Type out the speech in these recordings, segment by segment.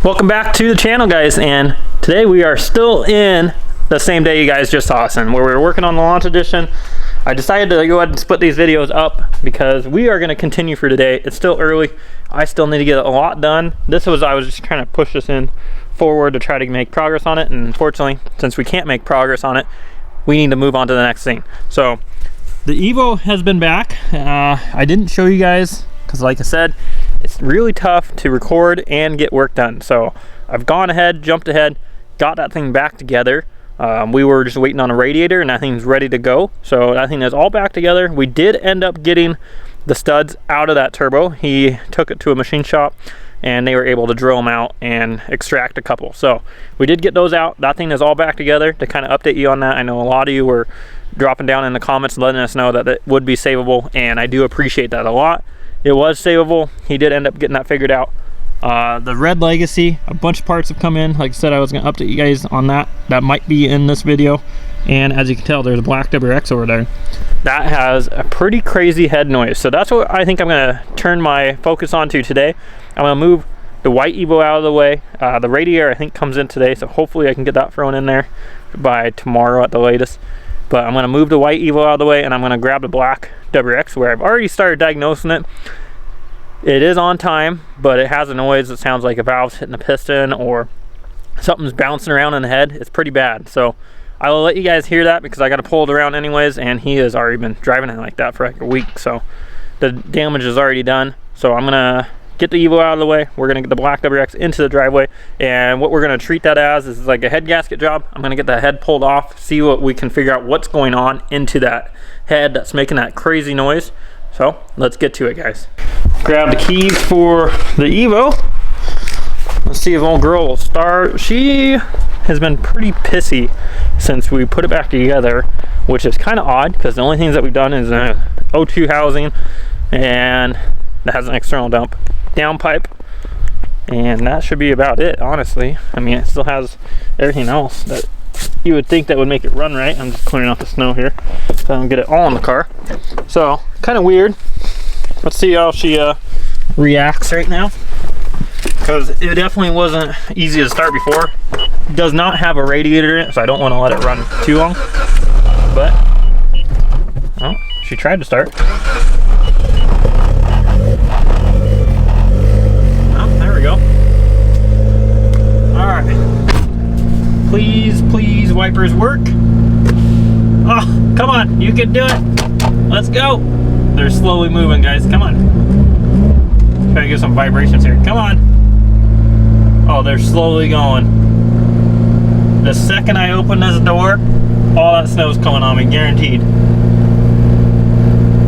Welcome back to the channel, guys, and today we are still in the same day you guys just saw us in, where we were working on the launch edition. I decided to go ahead and split these videos up because we are going to continue for today. It's still early. I still need to get a lot done. I was just trying to push this in forward to try to make progress on it, and unfortunately, since we can't make progress on it, we need to move on to the next thing. So the Evo has been back. I didn't show you guys because, like I said, it's really tough to record and get work done. So I've gone ahead, jumped ahead, got that thing back together. We were just waiting on a radiator and that thing's ready to go. So that thing is all back together. We did end up getting the studs out of that turbo. He took it to a machine shop and they were able to drill them out and extract a couple. So we did get those out. That thing is all back together. To kind of update you on that, I know a lot of you were dropping down in the comments letting us know that it would be savable, and I do appreciate that a lot. It was savable. He did end up getting that figured out. The red legacy, a bunch of parts have come in. Like I said, I was going to update you guys on that. That might be in this video. And as you can tell, there's a black WX over there. That has a pretty crazy head noise. So that's what I think I'm going to turn my focus onto today. I'm going to move the white Evo out of the way. The radiator I think comes in today, so hopefully I can get that thrown in there by tomorrow at the latest. But I'm going to move the white Evo out of the way, and I'm going to grab the black WX, where I've already started diagnosing it. It is on time, but it has a noise that sounds like a valve's hitting a piston or something's bouncing around in the head. It's pretty bad. So I will let you guys hear that because I got to pull it around anyways, and he has already been driving it like that for like a week. So the damage is already done. So I'm going to get the Evo out of the way. We're going to get the black WX into the driveway, and what we're going to treat that as is like a head gasket job. I'm going to get that head pulled off, see what we can figure out what's going on into that head that's making that crazy noise. So let's get to it, guys. Grab the keys for the Evo. Let's see if old girl will start. She has been pretty pissy since we put it back together, which is kind of odd because the only things that we've done is O2 housing, and that has an external downpipe, and that should be about it, honestly. I mean, it still has everything else that you would think that would make it run right. I'm just clearing out the snow here so I don't get it all in the car. So kind of weird. Let's see how she reacts right now, because it definitely wasn't easy to start before. It does not have a radiator in it, so I don't want to let it run too long. But oh, she tried to start. Go. All right, please wipers work. Oh, come on, you can do it. Let's go. They're slowly moving, guys. Come on, try to get some vibrations here. Come on. Oh, they're slowly going. The second I open this door, all that snow's coming on me, guaranteed.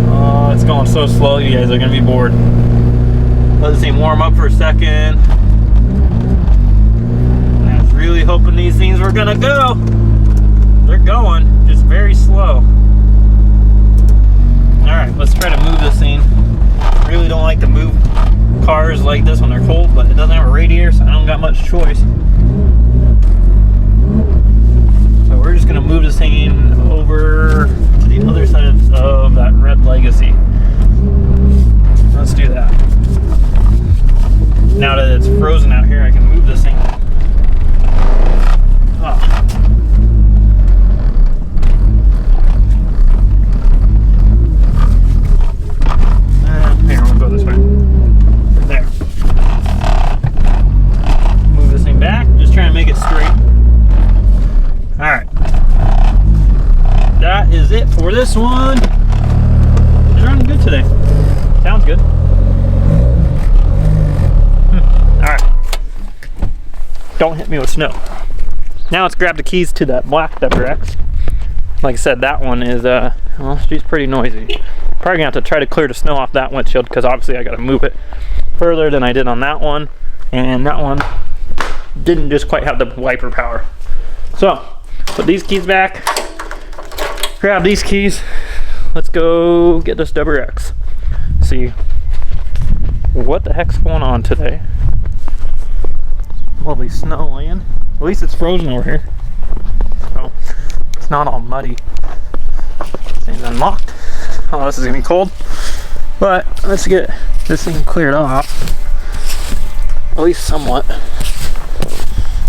Oh, it's going so slow, you guys are gonna be bored. Let this thing warm up for a second. I was really hoping these things were gonna go. They're going, just very slow. Alright, let's try to move this thing. Really don't like to move cars like this when they're cold, but it doesn't have a radiator, so I don't got much choice. So we're just gonna move this thing over to the other side of that red legacy. Let's do that. Now that it's frozen out here, I can move this thing. Oh. Here, we'll go this way. There. Move this thing back. Just trying to make it straight. Alright. That is it for this one. It's running good today. Sounds good. Alright. Don't hit me with snow. Now let's grab the keys to that black WX. Like I said, that one is, well, she's pretty noisy. Probably gonna have to try to clear the snow off that windshield because obviously I gotta move it further than I did on that one. And that one didn't just quite have the wiper power. So, put these keys back. Grab these keys. Let's go get this WX. See what the heck's going on today. Lovely snow land. At least it's frozen over here, so it's not all muddy. Thing's unlocked. Oh, this is gonna be cold, but let's get this thing cleared off, at least somewhat.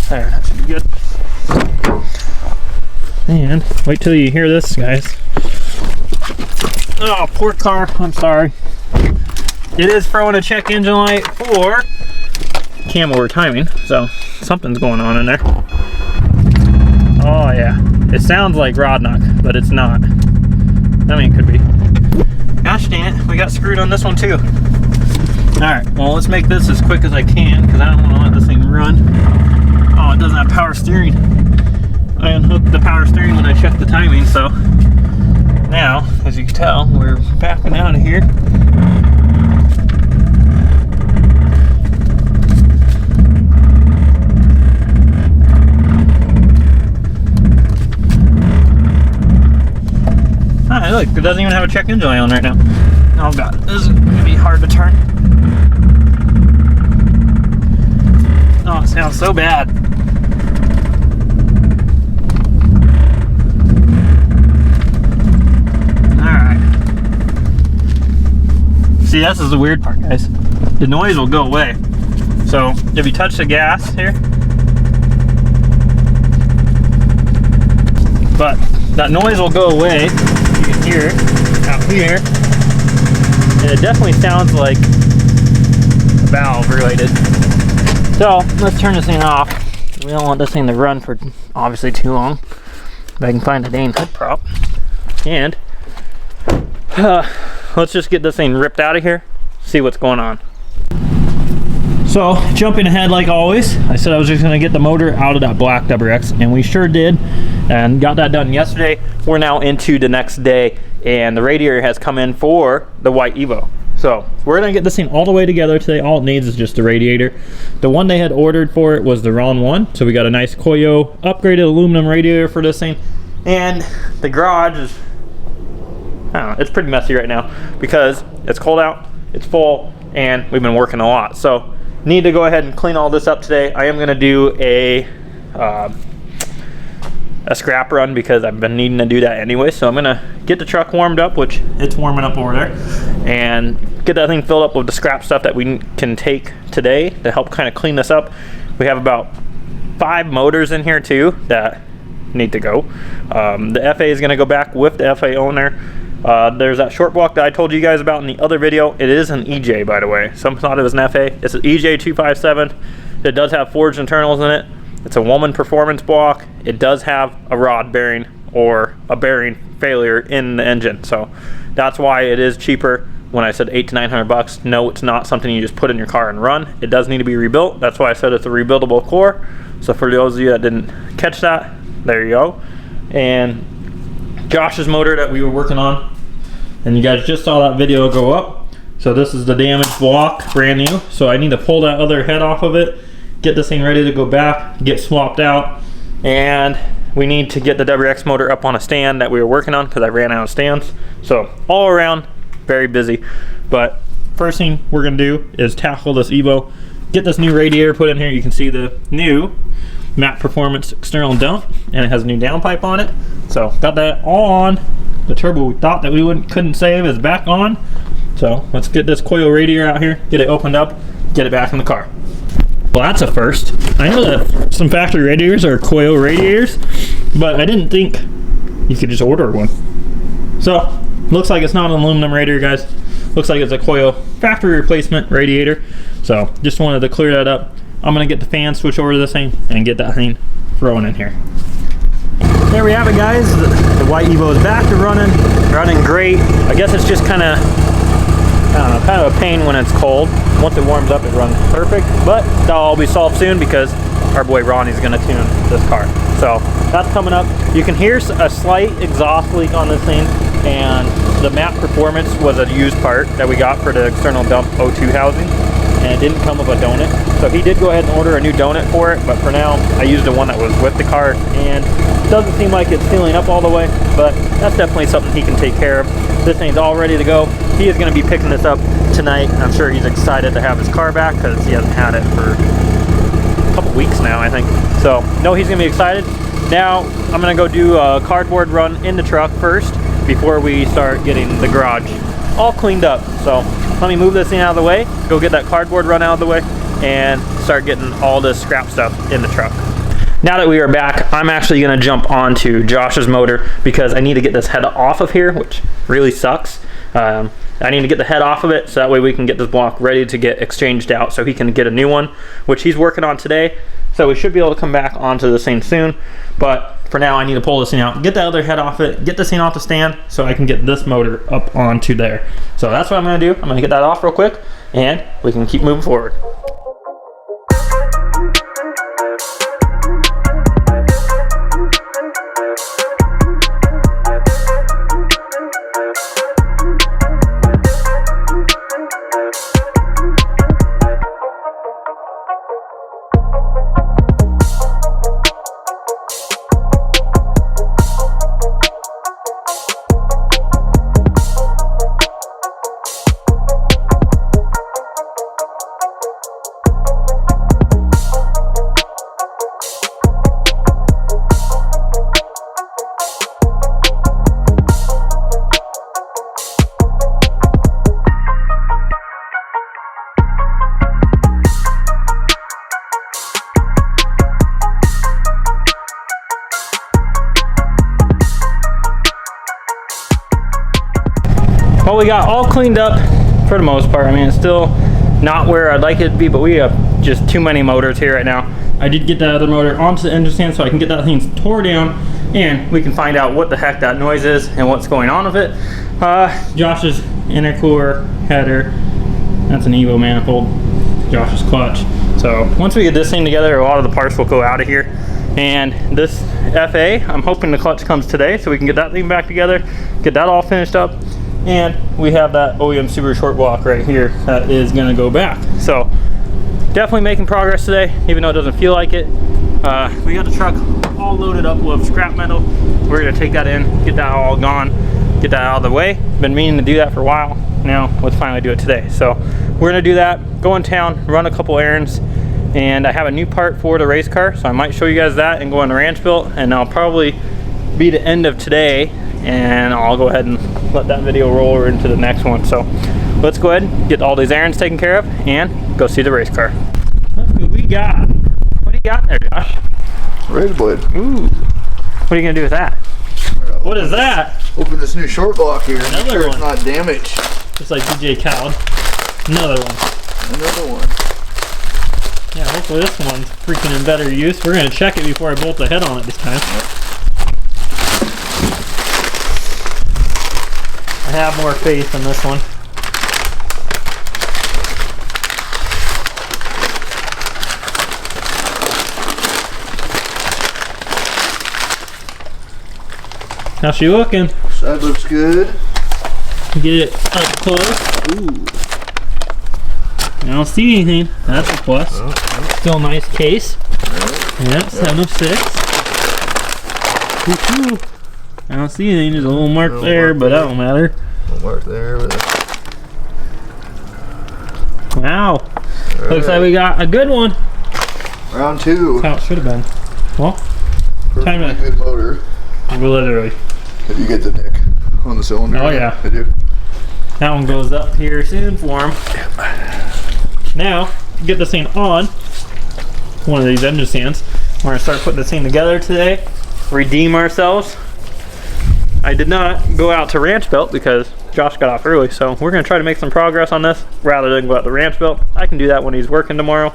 There, that should be good. And wait till you hear this, guys. Oh, poor car. I'm sorry. It is throwing a check engine light for cam over timing, so something's going on in there. Oh yeah, it sounds like rod knock, but it's not. I mean, it could be. Gosh dang it, we got screwed on this one too. Alright, well, let's make this as quick as I can because I don't want to let this thing run. Oh, it doesn't have power steering. I unhooked the power steering when I checked the timing, so now, as you can tell, we're backing out of here. Ah, look, it doesn't even have a check engine light on right now. Oh god, this is gonna be hard to turn. Oh, it sounds so bad. Alright. See, this is the weird part, guys. The noise will go away. So, if you touch the gas here, but that noise will go away. You can hear it out here. And it definitely sounds like a valve related. So let's turn this thing off. We don't want this thing to run for obviously too long. If I can find a dang hood prop. And let's just get this thing ripped out of here, see what's going on. So jumping ahead like always, I said I was just gonna get the motor out of that black WX, and we sure did, and got that done yesterday. We're now into the next day, and the radiator has come in for the white Evo. So we're gonna get this thing all the way together today. All it needs is just the radiator. The one they had ordered for it was the wrong one, so we got a nice Koyo upgraded aluminum radiator for this thing. And the garage is, I don't know, it's pretty messy right now because it's cold out, it's full, and we've been working a lot. So need to go ahead and clean all this up today. I am gonna do a scrap run because I've been needing to do that anyway. So I'm gonna get the truck warmed up, which it's warming up over there, and get that thing filled up with the scrap stuff that we can take today to help kind of clean this up. We have about 5 motors in here too that need to go. The FA is gonna go back with the FA owner. There's that short block that I told you guys about in the other video. It is an EJ, by the way. Some thought it was an FA. It's an EJ 257. It does have forged internals in it. It's a Woman Performance block. It does have a rod bearing or a bearing failure in the engine, so that's why it is cheaper. When I said $800 to $900, no, it's not something you just put in your car and run. It does need to be rebuilt. That's why I said it's a rebuildable core. So for those of you that didn't catch that, there you go. And Josh's motor that we were working on, and you guys just saw that video go up. So this is the damaged block, brand new. So I need to pull that other head off of it, get this thing ready to go back, get swapped out, and we need to get the WX motor up on a stand that we were working on because I ran out of stands. So all around, very busy. But first thing we're gonna do is tackle this Evo, get this new radiator put in here. You can see the new Manley Performance external dump, and it has a new downpipe on it. So got that all on. The turbo we thought that we couldn't save is back on. So let's get this coil radiator out here, get it opened up, get it back in the car. Well, that's a first. I know that some factory radiators are coil radiators, but I didn't think you could just order one. So looks like it's not an aluminum radiator, guys. Looks like it's a coil factory replacement radiator. So just wanted to clear that up. I'm gonna get the fan switch over to this thing and get that thing thrown in here. There we have it, guys. The white Evo is back to running great. I guess it's just kind of, I don't know, kind of a pain when it's cold. Once it warms up, it runs perfect, but that'll all be solved soon because our boy Ronnie's gonna tune this car. So that's coming up. You can hear a slight exhaust leak on this thing, and the Manley Performance was a used part that we got for the external dump O2 housing, and it didn't come with a donut. So he did go ahead and order a new donut for it, but for now, I used the one that was with the car, and it doesn't seem like it's sealing up all the way, but that's definitely something he can take care of. This thing's all ready to go. He is gonna be picking this up tonight. I'm sure he's excited to have his car back because he hasn't had it for a couple weeks now, I think. So, no, he's gonna be excited. Now, I'm gonna go do a cardboard run in the truck first before we start getting the garage all cleaned up. So, let me move this thing out of the way, go get that cardboard run out of the way, and start getting all this scrap stuff in the truck. now that we are back, I'm actually going to jump onto Josh's motor because I need to get this head off of here, which really sucks. I need to get the head off of it so that way we can get this block ready to get exchanged out so he can get a new one, which he's working on today. So we should be able to come back onto this thing soon. But for now, I need to pull this thing out, get the other head off it, get this thing off the stand so I can get this motor up onto there. So that's what I'm going to do. I'm going to get that off real quick and we can keep moving forward. Well, we got all cleaned up for the most part. I mean, it's still not where I'd like it to be, but we have just too many motors here right now. I did get that other motor onto the engine stand so I can get that thing tore down and we can find out what the heck that noise is and what's going on with it. Josh's intercooler header, that's an Evo manifold, Josh's clutch. So once we get this thing together, a lot of the parts will go out of here. And this FA, I'm hoping the clutch comes today so we can get that thing back together, get that all finished up. And we have that OEM super short block right here that is going to go back. So definitely making progress today, even though it doesn't feel like it. We got the truck all loaded up with scrap metal. We're going to take that in, get that all gone, get that out of the way. Been meaning to do that for a while. Now let's finally do it today. So we're going to do that, go in town, run a couple errands, and I have a new part for the race car. So I might show you guys that and go on the Ranchbuilt, and I'll probably be the end of today, and I'll go ahead and let that video roll over into the next one. So let's go ahead and get all these errands taken care of and go see the race car. Look what we got. What do you got there, Josh? Razor blade. Ooh. What are you gonna do with that? What is that? Open this new short block here. Another make sure one. It's not damaged. Just like DJ Khaled. Another one. Another one. Yeah, hopefully this one's freaking in better use. We're gonna check it before I bolt the head on it this time. I have more faith in this one. How's she looking? Side looks good. Get it up close. Ooh. I don't see anything. That's a plus. Oh. Still a nice case. Yeah, 706. Woo-hoo. I don't see anything. There's a little mark there, but that don't matter. Little mark there. Wow. Right. Looks like we got a good one. Round two. That's how it should have been. Well, time to good motor. Literally. Did you get the nick on the cylinder? Oh yeah. I do. That one goes up here soon for him. Now, get this thing on one of these engine stands. We're gonna start putting this thing together today. Redeem ourselves. I did not go out to Ranchbuilt because Josh got off early, so we're gonna try to make some progress on this rather than go out to Ranchbuilt. I can do that when he's working tomorrow,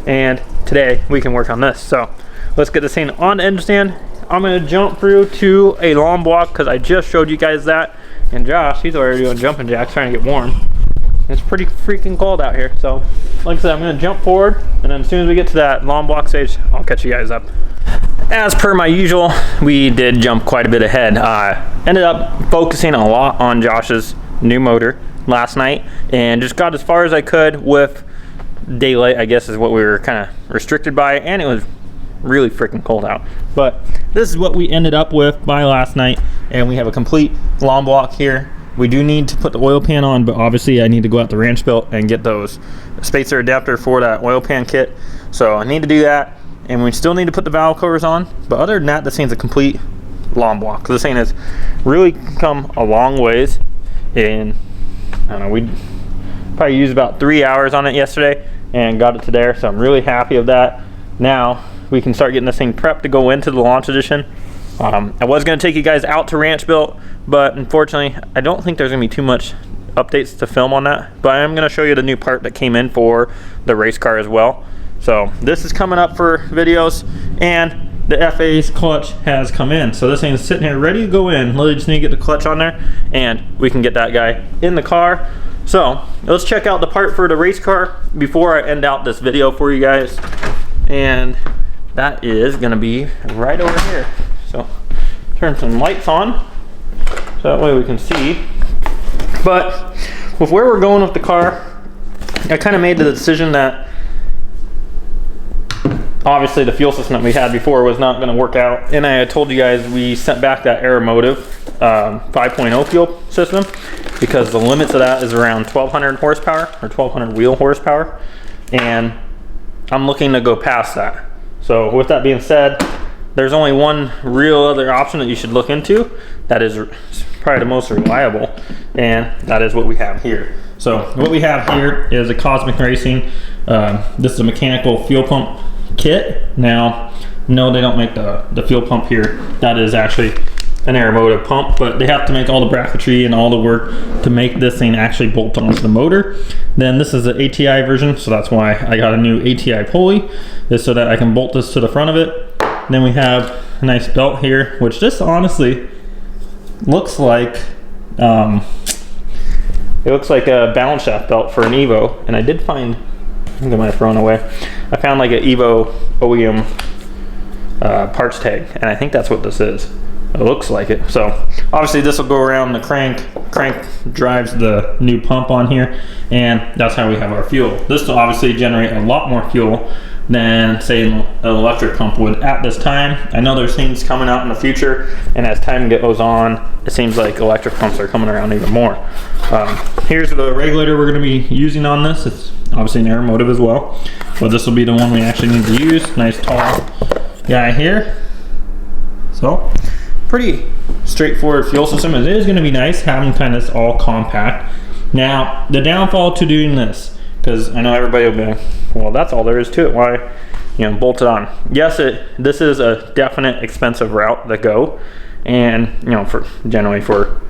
and today we can work on this. So let's get this thing on the engine stand. I'm gonna jump through to a long block because I just showed you guys that, and Josh, he's already doing jumping jacks trying to get warm. It's pretty freaking cold out here, so like I said, I'm gonna jump forward, and then as soon as we get to that long block stage, I'll catch you guys up. As per my usual, we did jump quite a bit ahead. Ended up focusing a lot on Josh's new motor last night and just got as far as I could with daylight, I guess is what we were kind of restricted by, and it was really freaking cold out. But this is what we ended up with by last night, and we have a complete long block here. We do need to put the oil pan on, but obviously I need to go out to Ranchbuilt and get those spacer adapter for that oil pan kit. So I need to do that. And we still need to put the valve covers on, but other than that, this thing's a complete long block. This thing has really come a long ways, and I don't know, we probably used about 3 hours on it yesterday and got it to there, so I'm really happy with that. Now we can start getting this thing prepped to go into the launch edition. I was going to take you guys out to Ranchbuilt, but unfortunately I don't think there's going to be too much updates to film on that, but I am going to show you the new part that came in for the race car as well. So this is coming up for videos, and the FA's clutch has come in. So this thing is sitting here ready to go in. Literally just need to get the clutch on there and we can get that guy in the car. So let's check out the part for the race car before I end out this video for you guys. And that is gonna be right over here. So turn some lights on so that way we can see. But with where we're going with the car, I kind of made the decision that obviously the fuel system that we had before was not going to work out, and I had told you guys we sent back that Aeromotive 5.0 fuel system because the limits of that is around 1200 horsepower or 1200 wheel horsepower, and I'm looking to go past that. So with that being said, there's only one real other option that you should look into that is probably the most reliable, and that is what we have here. So what we have here is a Cosmic Racing. This is a mechanical fuel pump kit. Now, no, they don't make the fuel pump here. That is actually an Aeromotive pump, but they have to make all the bracketry and all the work to make this thing actually bolt onto the motor. Then this is the ATI version, so that's why I got a new ATI pulley, is so that I can bolt this to the front of it. Then we have a nice belt here, which this honestly looks like it looks like a balance shaft belt for an Evo, and I did find, I think I might have thrown away, I found like an Evo OEM parts tag, and I think that's what this is. It looks like it. So obviously this will go around the crank drives the new pump on here, and that's how we have our fuel. This will obviously generate a lot more fuel than say an electric pump would at this time. I know there's things coming out in the future, and as time goes on, it seems like electric pumps are coming around even more. Here's the regulator we're going to be using on this. It's obviously an Aeromotive as well, but this will be the one we actually need to use. Nice tall guy here. So pretty straightforward fuel system. It is going to be nice having kind of this all compact. Now the downfall to doing this, because I know everybody will be like, well, that's all there is to it, why, bolt it on. Yes, this is a definite expensive route to go, and for generally for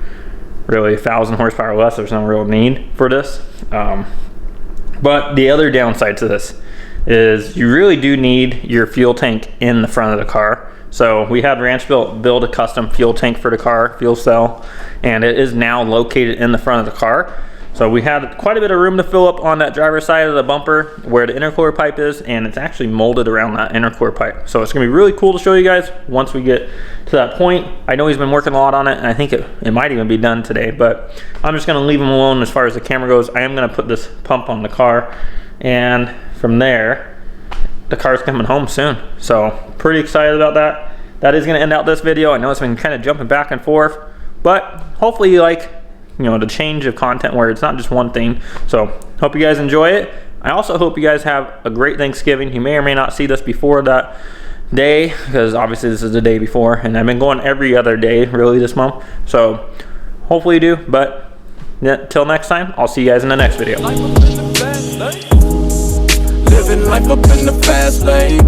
really 1,000 horsepower or less, there's no real need for this. But the other downside to this is you really do need your fuel tank in the front of the car. So we had Ranchbuilt build a custom fuel tank for the car, fuel cell, and it is now located in the front of the car. So we had quite a bit of room to fill up on that driver's side of the bumper where the intercooler pipe is, and it's actually molded around that intercooler pipe. So it's gonna be really cool to show you guys once we get to that point. I know he's been working a lot on it, and I think it might even be done today, but I'm just gonna leave him alone as far as the camera goes. I am gonna put this pump on the car, and from there, the car's coming home soon. So pretty excited about that. That is gonna end out this video. I know it's been kind of jumping back and forth, but hopefully you like the change of content where it's not just one thing. So hope you guys enjoy it. I also hope you guys have a great Thanksgiving. You may or may not see this before that day, because obviously this is the day before, and I've been going every other day really this month. So hopefully you do, but till next time, I'll see you guys in the next video. Living life up in the fast lane.